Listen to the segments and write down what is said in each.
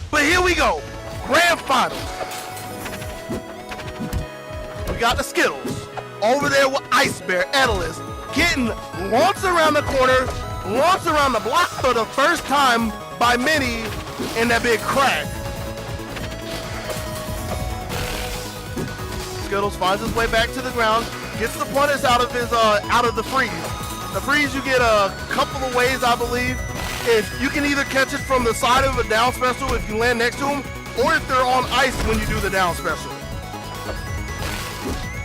But here we go. Grand Finals. We got the Skittles over there with Ice Bear, Aether, getting launched around the corner, launched around the block for the first time by Mini in that big crack. Skittles finds his way back to the ground, gets the punish out of the freeze. The freeze you get a couple of ways, I believe. If you can either catch it from the side of a down special if you land next to them, or if they're on ice when you do the down special.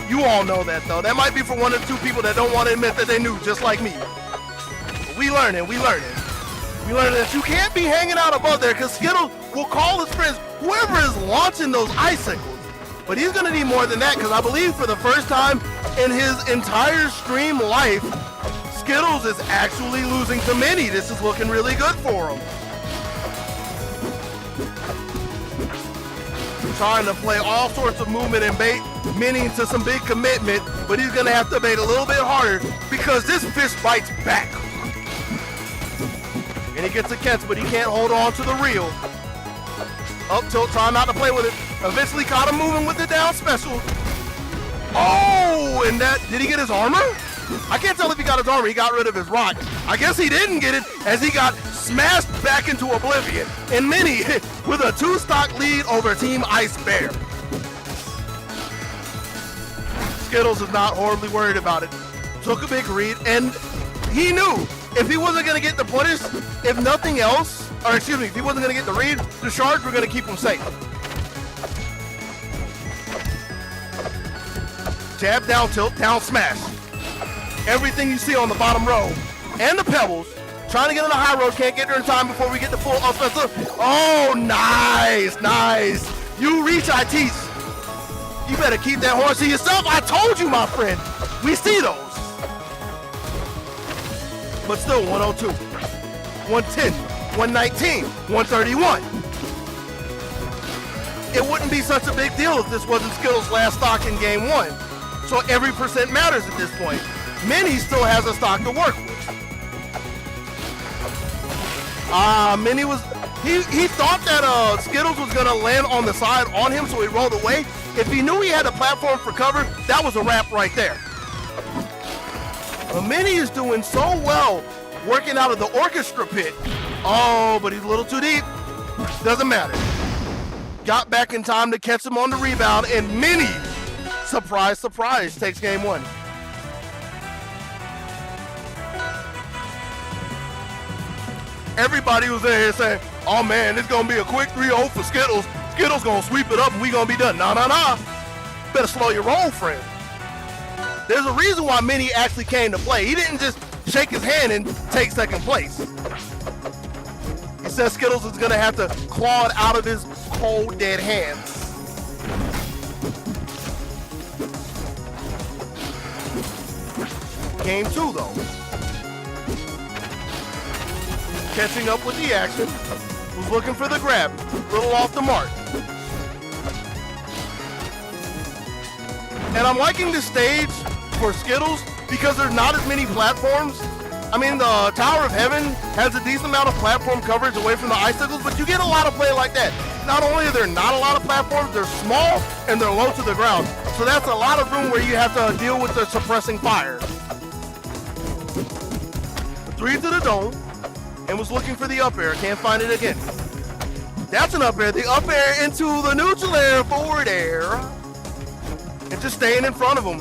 You all know that though. That might be for one or two people that don't want to admit that they knew, just like me. But we learning. We learning that you can't be hanging out above there because Skittles will call his friends, whoever is launching those icicles. But he's going to need more than that because I believe for the first time in his entire stream life, Skittles is actually losing to Mini. This is looking really good for him. Trying to play all sorts of movement and bait Mini into some big commitment, but he's going to have to bait a little bit harder because this fish bites back. And he gets a catch, but he can't hold on to the reel. Up tilt, trying not to play with it. Eventually caught him moving with the down special. Oh, and that, did he get his armor? I can't tell if he got his armor. He got rid of his rock. I guess he didn't get it as he got smashed back into oblivion. And Mini with a 2-stock lead over Team Ice Bear. Skittles is not horribly worried about it. Took a big read, and he knew if he wasn't going to get the punish, if nothing else, or excuse me, if he wasn't going to get the read, the shards were going to keep him safe. Jab, down tilt, down smash. Everything you see on the bottom row and the pebbles. Trying to get on the high road, can't get there in time before we get the full offensive. Oh, nice, nice. You reach, I teach. You better keep that horse to yourself. I told you, my friend. We see those. But still, 102, 110, 119, 131. It wouldn't be such a big deal if this wasn't Skittles' last stock in game one. So every percent matters at this point. Mini still has a stock to work with. Mini was, he thought that Skittles was gonna land on the side on him, so he rolled away. If he knew he had a platform for cover, that was a wrap right there. But Mini is doing so well working out of the orchestra pit. Oh, but he's a little too deep. Doesn't matter. Got back in time to catch him on the rebound, and Mini, surprise, surprise, takes game one. Everybody was in here saying, oh man, it's gonna be a quick 3-0 for Skittles. Skittles gonna sweep it up and we gonna be done. Nah. Better slow your roll, friend. There's a reason why Mini actually came to play. He didn't just shake his hand and take second place. He says Skittles is gonna have to claw it out of his cold, dead hands. Game two, though. Catching up with the action. Was looking for the grab. Little off the mark. And I'm liking this stage for Skittles because there's not as many platforms. I mean, the Tower of Heaven has a decent amount of platform coverage away from the icicles, but you get a lot of play like that. Not only are there not a lot of platforms, they're small and they're low to the ground. So that's a lot of room where you have to deal with the suppressing fire. 3 to the dome, and was looking for the up air. Can't find it again. That's an up air. The up air into the neutral air, forward air. And just staying in front of him.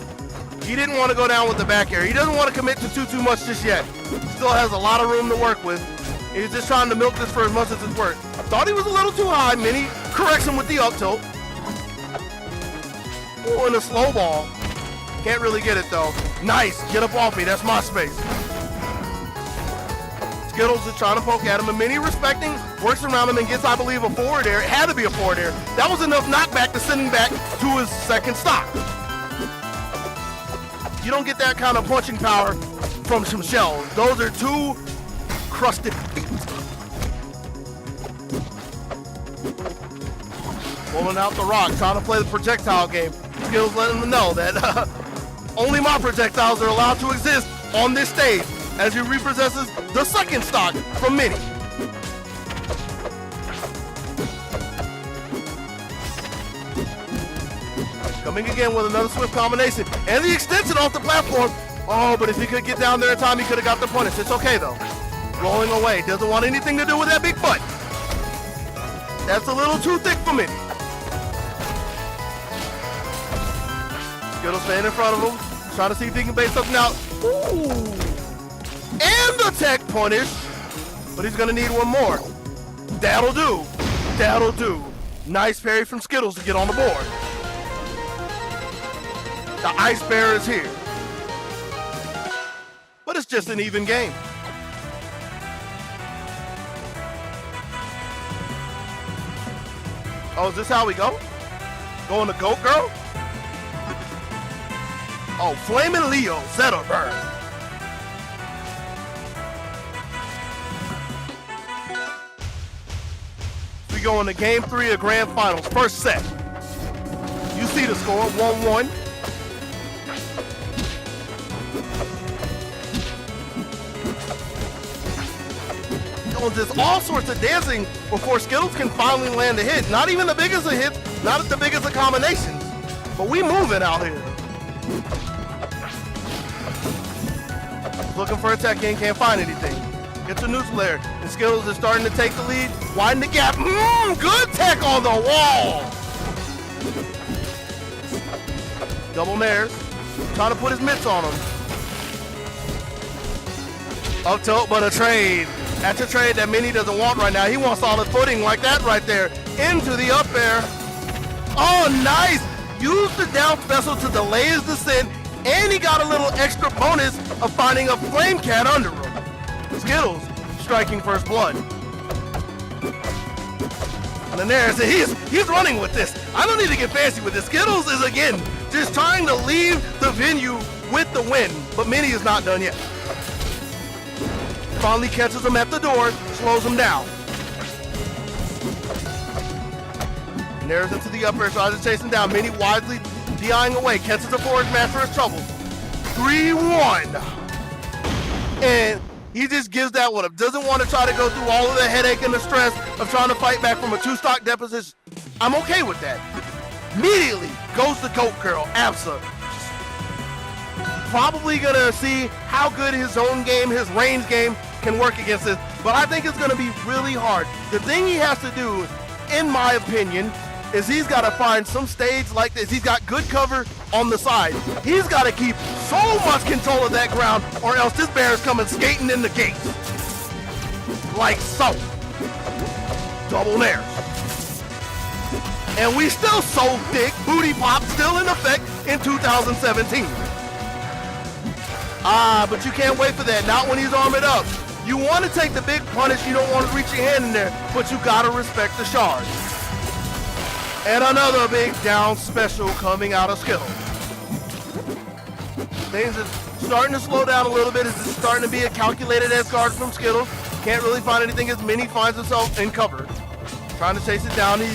He didn't want to go down with the back air. He doesn't want to commit to too much just yet. Still has a lot of room to work with. He's just trying to milk this for as much as it's worth. Thought he was a little too high. Mini corrects him with the up tilt. Oh, and a slow ball. Can't really get it though. Nice. Get up off me. That's my space. Skittles is trying to poke at him, and Mini respecting, works around him and gets, I believe, a forward air. It had to be a forward air. That was enough knockback to send him back to his second stock. You don't get that kind of punching power from some shells. Those are two crusted feet. Pulling out the rock, trying to play the projectile game. Skittles letting them know that only my projectiles are allowed to exist on this stage, as he repossesses the second stock from Mini. Coming again with another swift combination. And the extension off the platform. Oh, but if he could get down there in time, he could have got the punish. It's okay, though. Rolling away. Doesn't want anything to do with that big butt. That's a little too thick for me. Skittles staying in front of him. Trying to see if he can base something out. Ooh. And the tech punish. But he's going to need one more. That'll do. That'll do. Nice parry from Skittles to get on the board. The Ice Bear is here. But it's just an even game. Oh, is this how we go? Going to Goat Girl? Oh, Flamin' Leo, set or burn. We go into game 3 of Grand Finals, first set. You see the score, 1-1. Just all sorts of dancing before Skittles can finally land a hit. Not even the biggest of hits, not the biggest of combinations, but we moving out here. Looking for a tech in, can't find anything. Gets a neutral layer, and Skittles is starting to take the lead, widen the gap. Good tech on the wall. Double nairs, trying to put his mitts on him. Up tilt, but a trade. That's a trade that Mini doesn't want right now. He wants solid footing like that right there. Into the up air. Oh, nice. Use the down special to delay his descent, and he got a little extra bonus of finding a flame cat under him. Skittles striking first blood. And then there's he's running with this. I don't need to get fancy with this. Skittles is again just trying to leave the venue with the win, but Mini is not done yet. Finally catches him at the door, slows him down. Nares into the up air, tries to chase him down. Mini wisely DIing away, catches the forward smash for his troubles. 3-1. And he just gives that one up. Doesn't want to try to go through all of the headache and the stress of trying to fight back from a 2-stock deposition. I'm okay with that. Immediately goes the Goat Girl, Absa. Probably gonna see how good his zone game, his range game can work against this, but I think it's gonna be really hard. The thing he has to do, in my opinion, is he's gotta find some stage like this. He's got good cover on the side. He's gotta keep so much control of that ground, or else this bear is coming skating in the gate. Like so. Double nair. And we still so thick, booty pop still in effect in 2017. But you can't wait for that, not when he's armored up. You want to take the big punish, you don't want to reach your hand in there, but you gotta respect the charge. And another big down special coming out of Skittles. Things are starting to slow down a little bit. It's starting to be a calculated S guard from Skittles. Can't really find anything as Mini finds himself in cover. Trying to chase it down, he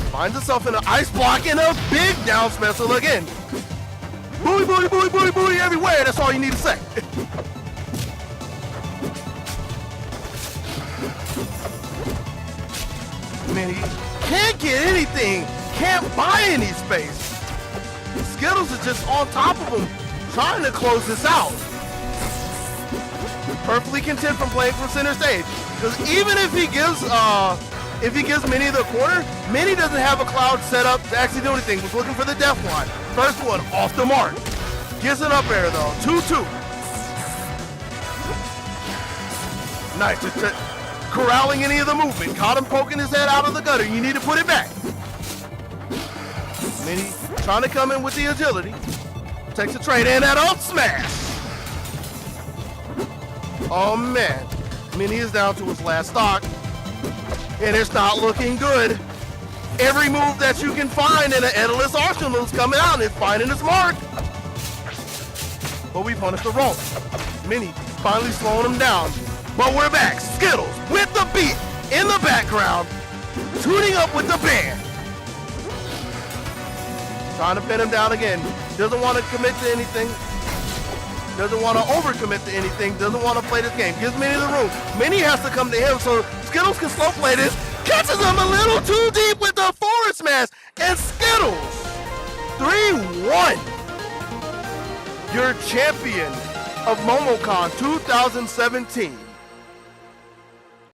finds himself in an ice block and a big down special again. Booty, booty, booty, booty, booty everywhere. That's all you need to say. Man, he can't get anything. Can't buy any space. Skittles is just on top of him, trying to close this out. Perfectly content from playing from center stage. Because even if he gives Mini the corner, Mini doesn't have a cloud set up to actually do anything. Was looking for the death line. First one off the mark. Gets an up air though. 2-2. Nice. Just corralling any of the movement. Caught him poking his head out of the gutter. You need to put it back. Mini trying to come in with the agility. Takes a trade and that up smash. Oh man. Mini is down to his last stock. And it's not looking good. Every move that you can find in an endless arsenal is coming out and it's finding its mark. But we punished the roll. Mini finally slowing him down. But we're back. Skittles with the beat in the background. Tuning up with the band. Trying to pin him down again. Doesn't want to commit to anything. Doesn't want to overcommit to anything. Doesn't want to play this game. Gives Mini the room. Mini has to come to him so Skittles can slow play this. Catches him a little too deep with the forward smash. And Skittles 3-1. Your champion of Momocon 2017.